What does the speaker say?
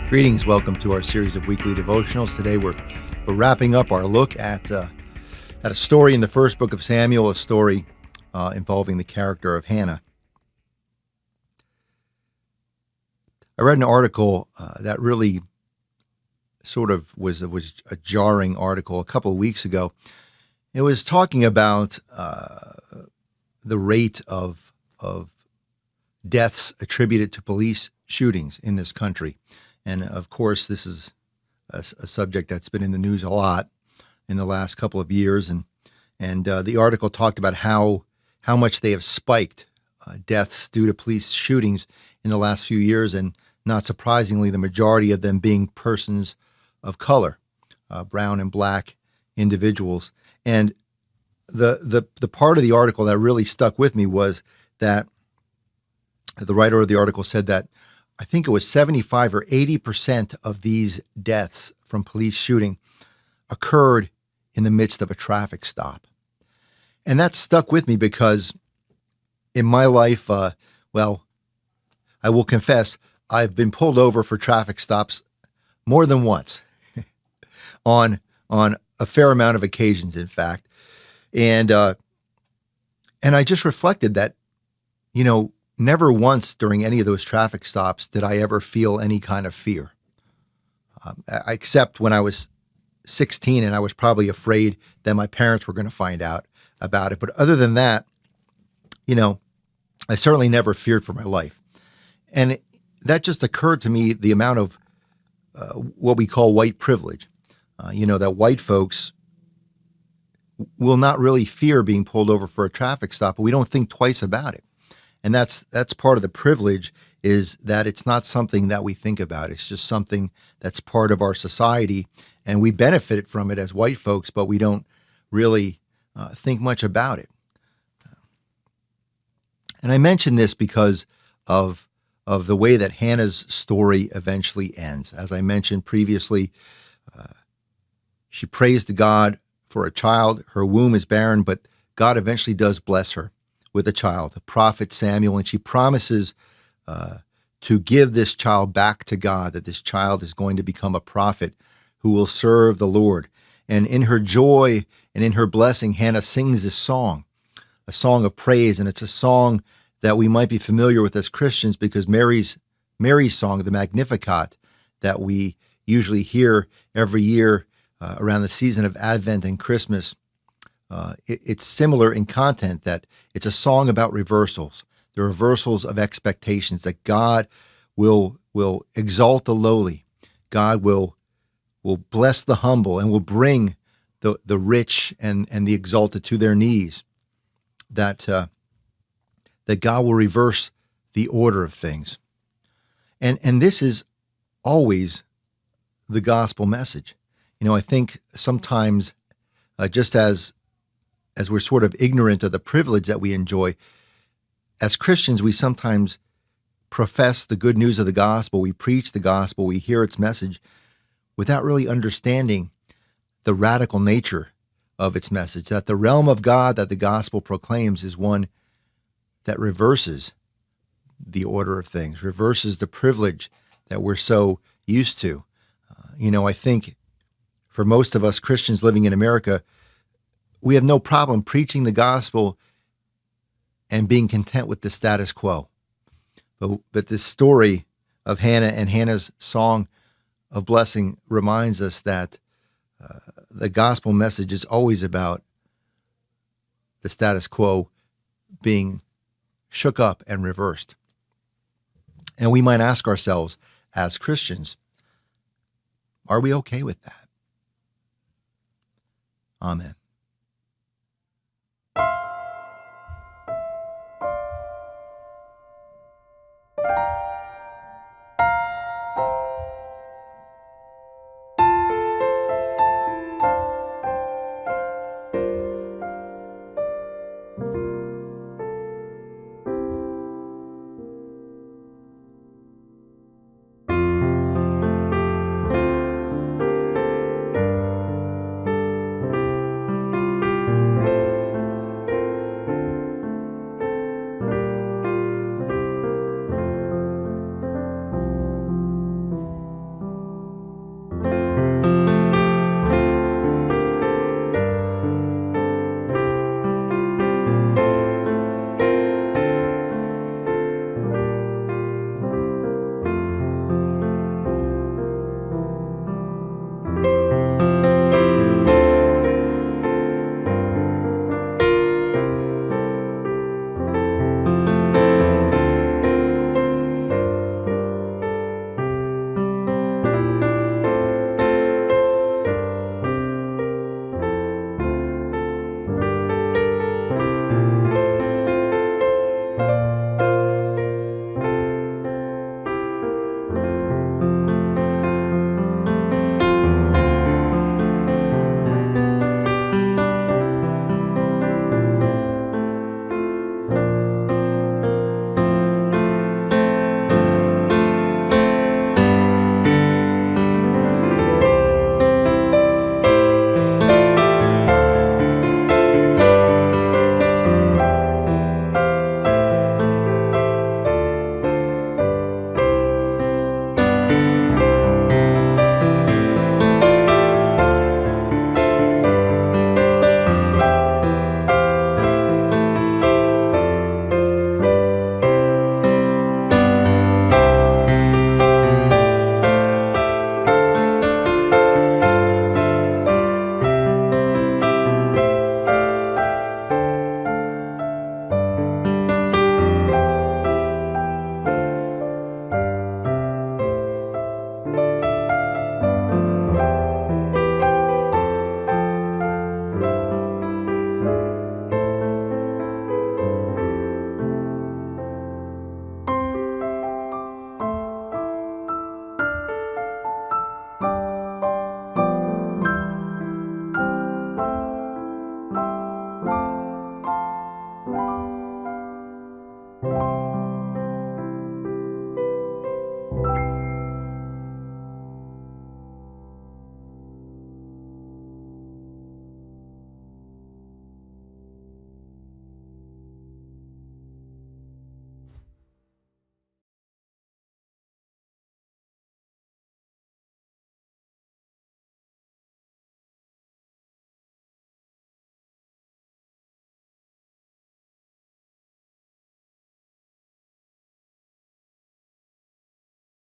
Greetings. Welcome to our series of weekly devotionals. Today we're wrapping up our look at a story in the first book of Samuel, a story involving the character of Hannah. I read an article that really sort of was a jarring article a couple of weeks ago. It was talking about the rate of deaths attributed to police shootings in this country. And of course, this is a subject that's been in the news a lot in the last couple of years. And the article talked about how much they have spiked deaths due to police shootings in the last few years. And not surprisingly, the majority of them being persons of color, brown and black individuals. And the part of the article that really stuck with me was that the writer of the article said that I think it was 75 or 80% of these deaths from police shooting occurred in the midst of a traffic stop. And that stuck with me because in my life, I will confess, I've been pulled over for traffic stops more than once on a fair amount of occasions, in fact. And I just reflected that, never once during any of those traffic stops did I ever feel any kind of fear, except when I was 16 and I was probably afraid that my parents were going to find out about it. But other than that, I certainly never feared for my life. And that just occurred to me, the amount of what we call white privilege, that white folks will not really fear being pulled over for a traffic stop, but we don't think twice about it. And that's part of the privilege, is that it's not something that we think about. It's just something that's part of our society, and we benefit from it as white folks, but we don't really think much about it. And I mention this because of the way that Hannah's story eventually ends. As I mentioned previously, she prays to God for a child. Her womb is barren, but God eventually does bless her with a child, the prophet Samuel, and she promises to give this child back to God, that this child is going to become a prophet who will serve the Lord. And in her joy and in her blessing, Hannah sings this song, a song of praise, and it's a song that we might be familiar with as Christians because Mary's song, the Magnificat, that we usually hear every year around the season of Advent and Christmas, it's similar in content, that it's a song about reversals, the reversals of expectations, that God will exalt the lowly, God will bless the humble, and will bring the rich and the exalted to their knees, that God will reverse the order of things. And this is always the gospel message. I think sometimes just as we're sort of ignorant of the privilege that we enjoy, as Christians, we sometimes profess the good news of the gospel, we preach the gospel, we hear its message without really understanding the radical nature of its message, that the realm of God that the gospel proclaims is one that reverses the order of things, reverses the privilege that we're so used to. I think for most of us Christians living in America, we have no problem preaching the gospel and being content with the status quo. But this story of Hannah and Hannah's song of blessing reminds us that the gospel message is always about the status quo being shook up and reversed. And we might ask ourselves as Christians, are we okay with that? Amen.